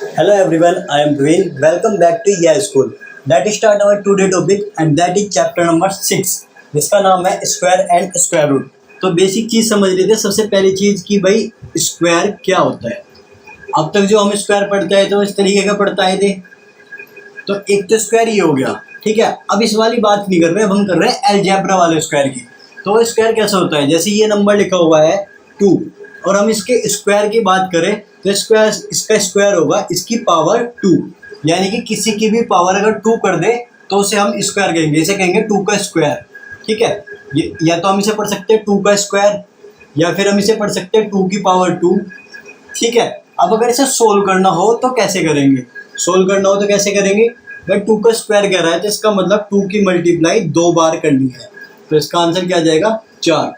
Hello everyone, I am Dwayne. Welcome back to EI School. Let's start our today topic and that is chapter number 6 जिसका नाम है square and square root. तो basic चीज़ समझ लेते हैं। सबसे पहली चीज़ कि भाई स्क्वायर क्या होता है। अब तक जो हम स्क्वायर पढ़ते हैं तो इस तरीके का पढ़ता है थे। तो एक तो स्क्वायर ये हो गया, ठीक है। अब इस वाली बात नहीं कर रहे, अब हम कर रहे हैं अलजेब्रा वाले स्क्वायर की। तो स्क्वायर कैसा होता है, जैसे ये नंबर लिखा हुआ है 2 और हम इसके स्क्वायर की बात करें तो स्क्वायर इसका स्क्वायर होगा इसकी पावर 2, यानी कि किसी की भी पावर अगर 2 कर दे तो उसे हम स्क्वायर कहेंगे। इसे कहेंगे 2 का स्क्वायर, ठीक है। या तो हम इसे पढ़ सकते हैं 2 का स्क्वायर या फिर हम इसे पढ़ सकते हैं 2 की पावर 2, ठीक है। अब अगर इसे सोल्व करना हो तो कैसे करेंगे, भाई 2 का स्क्वायर कह रहा है तो इसका मतलब 2 की मल्टीप्लाई 2 बार करनी है, तो इसका आंसर क्या आ जाएगा 4।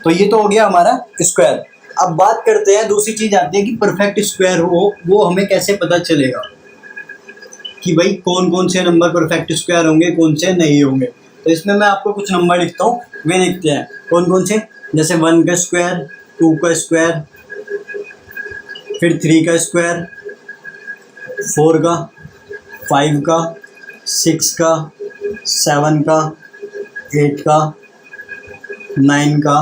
तो ये तो हो गया हमारा स्क्वायर। अब बात करते हैं, दूसरी चीज़ आती है कि परफेक्ट स्क्वायर हो वो हमें कैसे पता चलेगा कि भाई कौन कौन से नंबर परफेक्ट स्क्वायर होंगे, कौन से नहीं होंगे। तो इसमें मैं आपको कुछ नंबर लिखता हूँ, वे देखते हैं कौन कौन से। जैसे 1 का स्क्वायर, 2 का स्क्वायर, फिर 3 का स्क्वायर, 4 का, 5 का, 6 का, 7 का, 8 का, 9 का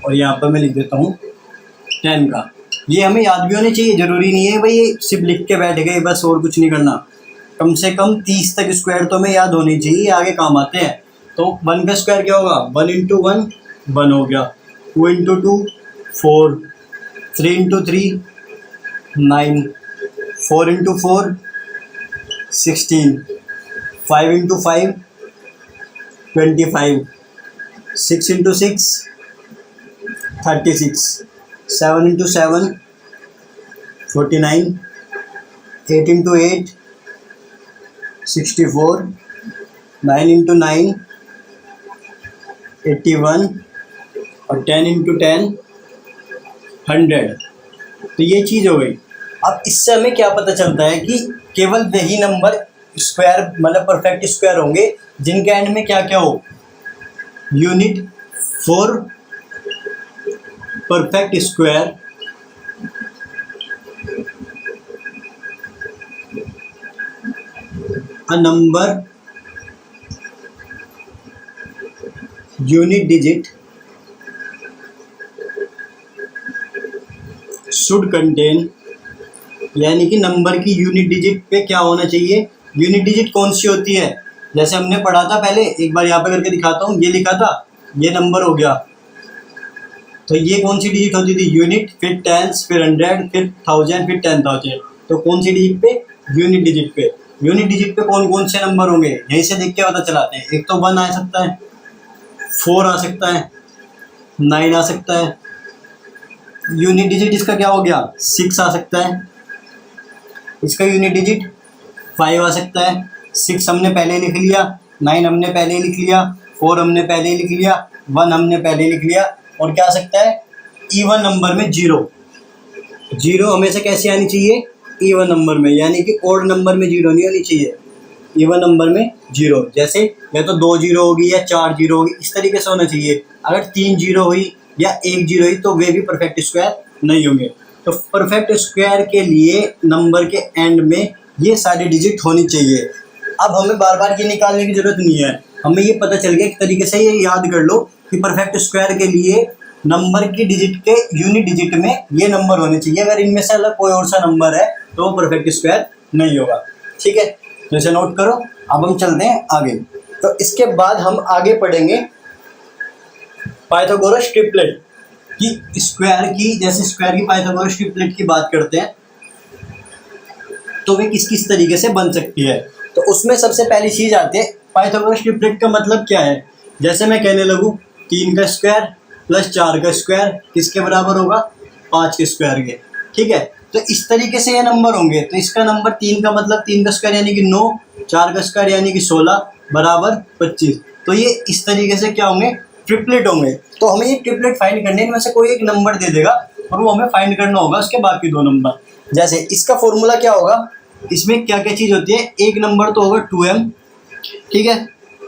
और यहाँ पर मैं लिख देता हूँ 10 का। ये हमें याद भी होने चाहिए, ज़रूरी नहीं है भाई ये सिर्फ लिख के बैठ गए बस और कुछ नहीं करना। कम से कम 30 तक स्क्वायर तो हमें याद होनी चाहिए, आगे काम आते हैं। तो 1 का स्क्वायर क्या होगा, 1 इंटू 1 1 हो गया, 2 into 2 4, 3 into 3 9, 4 into 4 16, 5 into 5 25, 6 into 6 36, 7 into 7 49, 8 into 8 64, 9 into 9 81 और 10 इंटू 10 100। तो ये चीज़ हो गई। अब इससे हमें क्या पता चलता है कि केवल वही नंबर स्क्वायर मतलब परफेक्ट स्क्वायर होंगे जिनके एंड में क्या क्या हो, unit for perfect square a number unit digit should contain, यानी कि नंबर की यूनिट डिजिट पे क्या होना चाहिए। यूनिट डिजिट कौन सी होती है, जैसे हमने पढ़ा था पहले, एक बार यहाँ पे करके दिखाता हूँ। ये लिखा था, ये नंबर हो गया, तो ये कौन सी डिजिट होती थी, यूनिट, फिर टेंस, फिर 100, फिर 1000, फिर 10,000। तो कौन सी डिजिट पे, यूनिट डिजिट पे। यूनिट डिजिट पे कौन कौन से नंबर होंगे यहीं से देख के पता चलाते हैं। एक तो 1 आ सकता है, 4 आ सकता है, 9 आ सकता है। यूनिट डिजिट इसका क्या हो गया, 6 आ सकता है। इसका यूनिट डिजिट 5 आ सकता है। 6 हमने पहले लिख लिया, 9 हमने पहले लिख लिया, 4 हमने पहले लिख लिया, 1 हमने पहले लिख लिया। और क्या आ सकता है, इवन नंबर में 0 हमेशा कैसे आनी चाहिए, इवन नंबर में, यानी कि ओड नंबर में 0 नहीं होनी चाहिए, इवन नंबर में 0। जैसे या तो 2 0 होगी या 4 0 होगी, इस तरीके से होना चाहिए। अगर 3 0 हुई या 1 0 हुई तो वे भी परफेक्ट स्क्वायर नहीं होंगे। तो परफेक्ट स्क्वायर के लिए नंबर के एंड में ये सारी डिजिट होनी चाहिए। अब हमें बार बार ये निकालने की ज़रूरत नहीं है, हमें ये पता चल गया एक तरीके से, ये याद कर लो कि परफेक्ट स्क्वायर के लिए नंबर की डिजिट के यूनिट डिजिट में ये नंबर होने चाहिए। अगर इनमें से अलग कोई और सा नंबर है तो वो परफेक्ट स्क्वायर नहीं होगा, ठीक है। तो इसे नोट करो। अब हम चलते हैं आगे। तो इसके बाद हम आगे पढ़ेंगे पाइथागोरस ट्रिपलेट की स्क्वायर की, जैसे स्क्वायर की पाइथागोरस ट्रिपलेट की बात करते हैं तो वे किस किस तरीके से बन सकती है। तो उसमें सबसे पहली चीज़ आती है पाइथागोरस ट्रिपलेट का मतलब क्या है। जैसे मैं कहने लगूँ 3 का स्क्वायर प्लस 4 का स्क्वायर किसके बराबर होगा, 5 के स्क्वायर के, ठीक है। तो इस तरीके से ये नंबर होंगे। तो इसका नंबर 3 का मतलब 3 का स्क्वायर यानी कि 9, 4 का स्क्वायर यानी कि 16 बराबर 25। तो ये इस तरीके से क्या होंगे, ट्रिपलेट होंगे। तो हमें ये ट्रिपलेट फाइंड करने में से कोई एक नंबर दे देगा और वो हमें फाइंड करना होगा उसके बाकी 2 नंबर। जैसे इसका फॉर्मूला क्या होगा, इसमें क्या क्या चीज़ होती है। एक नंबर तो होगा 2m, ठीक है।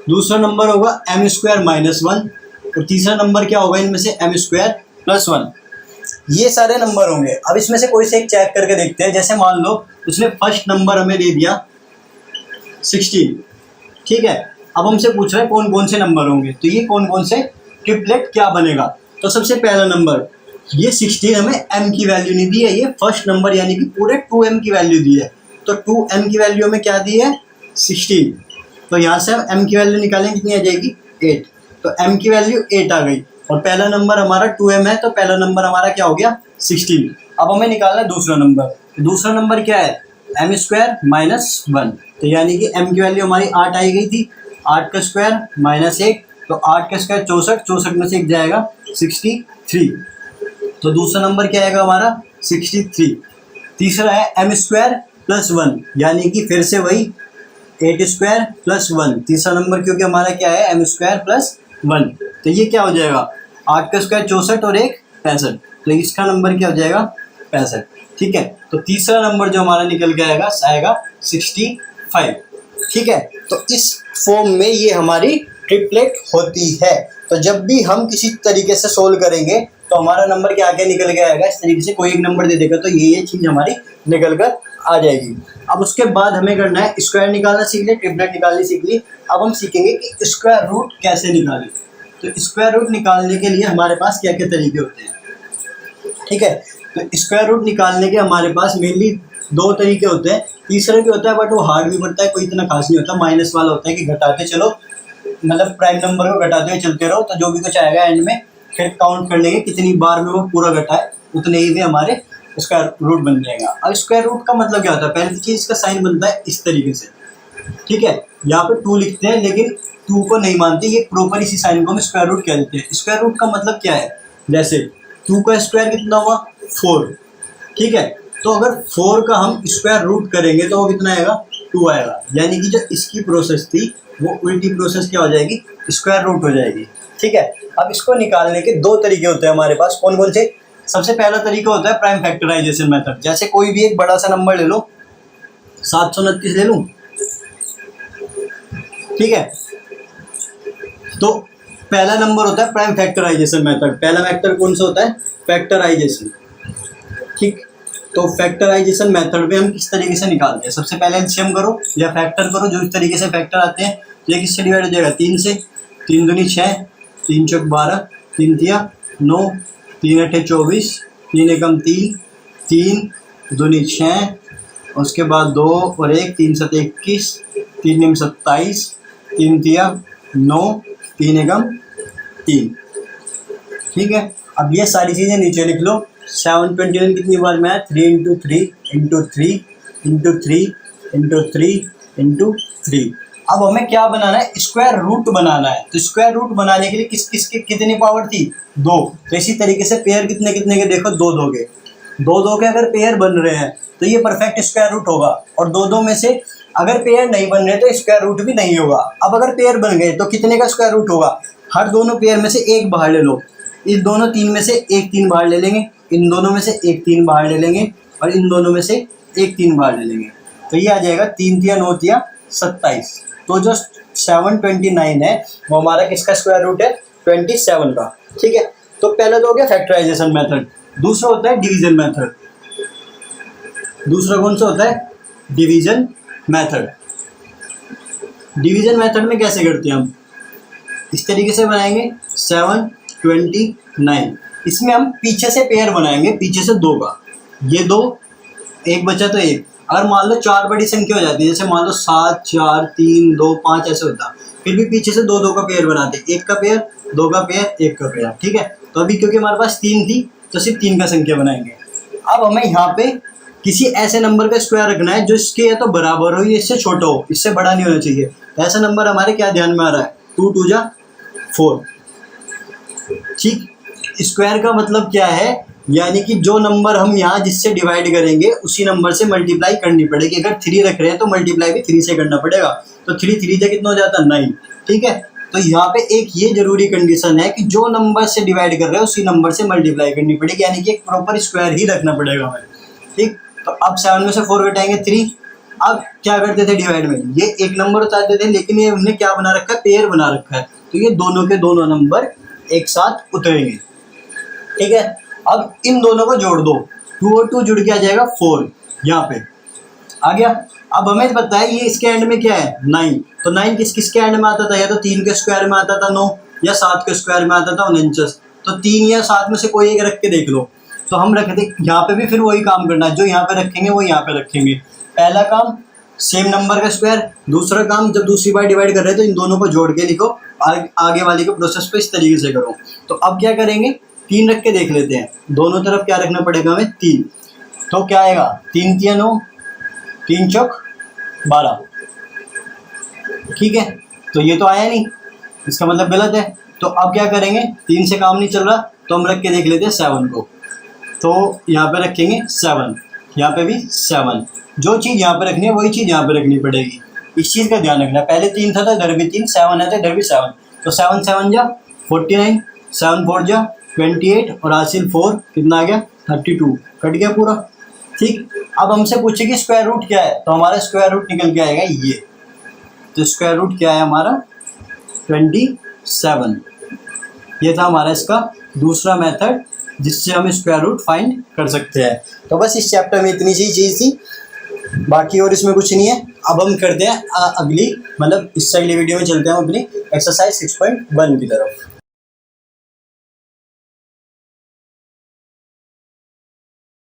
दूसरा नंबर होगा m² - 1 और तीसरा नंबर क्या होगा इनमें से m² + 1। ये सारे नंबर होंगे। अब इसमें से कोई से एक चेक करके देखते हैं। जैसे मान लो उसने फर्स्ट नंबर हमें दे दिया 16, ठीक है। अब हमसे पूछ रहा है कौन कौन से नंबर होंगे, तो ये कौन कौन से ट्रिपलेट क्या बनेगा। तो सबसे पहला नंबर, ये 16 हमें m की वैल्यू नहीं दी है, ये फर्स्ट नंबर यानी कि पूरे 2m की वैल्यू दी है। तो 2m की वैल्यू हमें क्या दी है 16, तो यहाँ से हम m की वैल्यू निकालेंगे, कितनी आ जाएगी 8। तो m की वैल्यू 8 आ गई और पहला नंबर हमारा 2m है, तो पहला नंबर हमारा क्या हो गया 16। अब हमें निकालना है दूसरा नंबर। दूसरा नंबर क्या है m स्क्वायर माइनस 1, तो यानी कि m की वैल्यू हमारी 8 आई गई थी, 8 का स्क्वायर माइनस 1, तो 8 का स्क्वायर 64, 64 में से 1 जाएगा 63। तो दूसरा नंबर क्या आएगा हमारा 63। तीसरा है m स्क्वायर प्लस 1, यानी कि फिर से वही 8 स्क्वायर प्लस 1। तीसरा नंबर क्योंकि हमारा क्या है m स्क्वायर प्लस 1, तो ये क्या हो जाएगा 8 का स्क्वायर 64 और 1 65, तो इसका नंबर क्या हो जाएगा 65, ठीक है। तो तीसरा नंबर जो हमारा निकल के आएगा 65, ठीक है। तो इस फॉर्म में ये हमारी ट्रिपलेट होती है। तो जब भी हम किसी तरीके से सोल्व करेंगे तो हमारा नंबर क्या आगे निकल के आएगा, इस तरीके से कोई एक नंबर दे देगा तो ये चीज़ हमारी निकल कर आ जाएगी। अब उसके बाद हमें करना है स्क्वायर निकालना सीख लिया, ट्रिपलेट निकालनी सीख ली। अब हम सीखेंगे कि स्क्वायर रूट कैसे निकालें। तो स्क्वायर रूट निकालने के लिए हमारे पास क्या क्या तरीके होते हैं, ठीक है। तो स्क्वायर रूट निकालने के हमारे पास मेनली 2 तरीके होते हैं, तीसरा भी होता है बट वो हार्ड भी पड़ता है, कोई इतना खास नहीं होता। माइनस वाला होता है कि घटाते चलो, मतलब प्राइम नंबर को घटाते हुए चलते रहो, तो जो भी कुछ आएगा एंड में फिर काउंट कर लेंगे कितनी बार में वो पूरा घटाए, उतने ही में हमारे स्क्वायर रूट बन जाएगा। अब स्क्वायर रूट का मतलब क्या होता है, पहली चीज़ इसका साइन बनता है इस तरीके से, ठीक है। यहाँ पे 2 लिखते हैं लेकिन 2 को नहीं मानते, ये प्रॉपर इसी साइन को हम स्क्वायर रूट कह देते हैं। स्क्वायर रूट का मतलब क्या है, जैसे 2 का स्क्वायर कितना हुआ 4, ठीक है। तो अगर 4 का हम स्क्वायर रूट करेंगे तो वो कितना आएगा 2 आएगा, यानी कि जो इसकी प्रोसेस थी वो उल्टी प्रोसेस क्या हो जाएगी स्क्वायर रूट हो जाएगी, ठीक है। अब इसको निकालने के 2 तरीके होते हैं हमारे पास, कौन कौन से। सबसे पहला तरीका होता है प्राइम फैक्टराइजेशन मेथड। जैसे कोई भी एक बड़ा सा नंबर ले लो, 729 ले लूँ, ठीक है। तो पहला नंबर होता है प्राइम फैक्टराइजेशन मेथड। पहला मेथड कौन सा होता है फैक्टराइजेशन, ठीक। तो फैक्टराइजेशन मेथड में हम किस तरीके से निकालते हैं, सबसे पहले एलसीएम करो या फैक्टर करो, जो इस तरीके से फैक्टर आते हैं। ये किससे डिवाइड हो जाएगा 3 से, 3 दूनी 6, 3 चौक 12, 3 तिया 9, 3 अठे 24, 3 एकम 3, 3 दूनी 6, उसके बाद 2 और 1, 3 7 21, 3 निम 27, 3 तिया 9, 3 एकम 3, ठीक है। अब ये सारी चीज़ें नीचे लिख लो। 721 कितनी बार में है 3 into 3 into 3 into 3 into 3 into 3। अब हमें क्या बनाना है स्क्वायर रूट बनाना है। तो स्क्वायर रूट बनाने के लिए किस किस की कितनी पावर थी 2। तो इसी तरीके से पेयर कितने कितने के देखो 2 2 के, 2 2 के अगर पेयर बन रहे हैं तो ये परफेक्ट स्क्वायर रूट होगा। और 2 2 में से अगर पेयर नहीं बन रहे तो स्क्वायर रूट भी नहीं होगा। अब अगर पेयर बन गए तो कितने का स्क्वायर रूट होगा, हर दोनों पेयर में से एक बाहर ले लो, इस दोनों 3 में से एक 3 बाहर ले लेंगे, इन दोनों में से एक 3 बाहर ले लेंगे और इन दोनों में से एक 3 बाहर ले लेंगे। तो ये आ जाएगा 3 तिया 9 तिया 27। तो जो 729 है वो हमारा किसका स्क्वायर रूट है 27 का, ठीक है। तो पहला तो हो गया फैक्टराइजेशन मेथड। दूसरा होता है डिवीजन मेथड। दूसरा कौन सा होता है डिवीजन मेथड। डिवीजन मेथड में कैसे करते हैं हम, इस तरीके से बनाएंगे 729। इसमें हम पीछे से पेयर बनाएंगे, पीछे से 2 का, ये 2 एक बचा तो 1। अगर मान लो 4 बड़ी संख्या हो जाती है, जैसे मान लो 7 4 3 2 5 ऐसे होता, फिर भी पीछे से 2 2 का पेयर बनाते, 1 का पेयर 2 का पेयर 1 का पेयर, ठीक है। तो अभी क्योंकि हमारे पास 3 थी तो सिर्फ 3 का संख्या बनाएंगे। अब हमें यहाँ पे किसी ऐसे नंबर का स्क्वायर रखना है जो इसके या तो बराबर हो या इससे छोटा हो, इससे बड़ा नहीं होना चाहिए। ऐसा नंबर हमारे क्या ध्यान में आ रहा है 2 2 जा 4, ठीक। स्क्वायर का मतलब क्या है, यानी कि जो नंबर हम यहाँ जिससे डिवाइड करेंगे उसी नंबर से मल्टीप्लाई करनी पड़ेगी। अगर 3 रख रहे हैं तो मल्टीप्लाई भी 3 से करना पड़ेगा। तो 3 3 से कितना हो जाता है 9, ठीक है। तो यहाँ पे एक ये जरूरी कंडीशन है कि जो नंबर से डिवाइड कर रहे हैं उसी नंबर से मल्टीप्लाई करनी पड़ेगी, यानी कि एक प्रॉपर स्क्वायर ही रखना पड़ेगा हमें, ठीक। तो अब 7 में से 4 घटाएंगे 3। अब क्या करते थे डिवाइड में, ये एक नंबर उतारते थे, लेकिन ये हमने क्या बना रखा है पेयर बना रखा है, तो ये दोनों के दोनों नंबर एक साथ उतरेंगे, ठीक है। अब इन दोनों को जोड़ दो, 2 और 2 जुड़ के आ जाएगा 4, यहाँ पे आ गया। अब हमें पता है ये इसके एंड में क्या है 9, तो 9 किस किस के एंड में आता था, या तो 3 के स्क्वायर में आता था 9, या 7 के स्क्वायर में आता था 49, तो 3 या 7 में से कोई एक रख के देख लो। तो हम रख दे, यहाँ पे भी फिर वही काम करना है, जो यहाँ पे रखेंगे वो यहाँ पे रखेंगे। पहला काम सेम नंबर का स्क्वायर, दूसरा काम जब दूसरी बार डिवाइड कर रहे हैं तो इन दोनों को जोड़ के लिखो, आगे वाली को प्रोसेस पे इस तरीके से करो। तो अब क्या करेंगे, 3 रख के देख लेते हैं, दोनों तरफ क्या रखना पड़ेगा हमें 3, तो क्या आएगा 3 तिया 9, 3 चौक 12, ठीक है। तो ये तो आया नहीं, इसका मतलब गलत है। तो अब क्या करेंगे, 3 से काम नहीं चल रहा तो हम रख के देख लेते हैं 7 को, तो यहाँ पे रखेंगे 7, यहाँ पे भी 7, जो चीज़ यहाँ पे रखनी है वही चीज़ यहाँ पे रखनी पड़ेगी, इस चीज़ का ध्यान रखना। पहले 3 था तो इधर भी 3, 7 है तो इधर भी 7, तो 7 7 जा 49, 7 4 जा 28, और हासिल 4 कितना आ गया 32, कट गया पूरा, ठीक। अब हमसे पूछे कि स्क्वायर रूट क्या है, तो हमारा स्क्वायर रूट निकल के आएगा ये, तो स्क्वायर रूट क्या है हमारा 27। ये था हमारा इसका दूसरा मेथड जिससे हम स्क्वायर रूट फाइंड कर सकते हैं। तो बस इस चैप्टर में इतनी सी चीज़ थी, बाकी और इसमें कुछ नहीं है। अब हम करते हैं अगली, मतलब इससे अगली वीडियो में चलते हैं हम अपनी एक्सरसाइज 6.1 की तरफ।